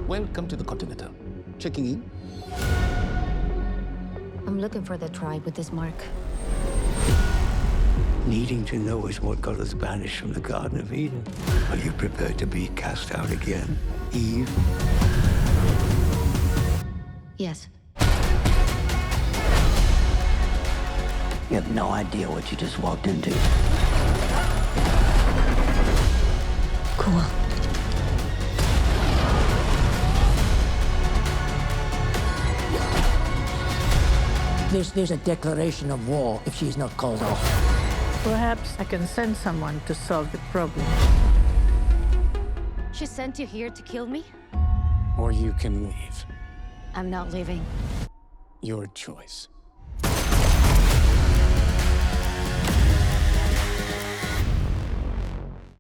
Welcome to the Continental. Checking in. I'm looking for the tribe with this mark. Needing to know is what got us banished from the Garden of Eden. Are you prepared to be cast out again, Eve? Yes. You have no idea what you just walked into. Cool. There's a declaration of war if she's not called off. Perhaps I can send someone to solve the problem. She sent you here to kill me? Or you can leave. I'm not leaving. Your choice.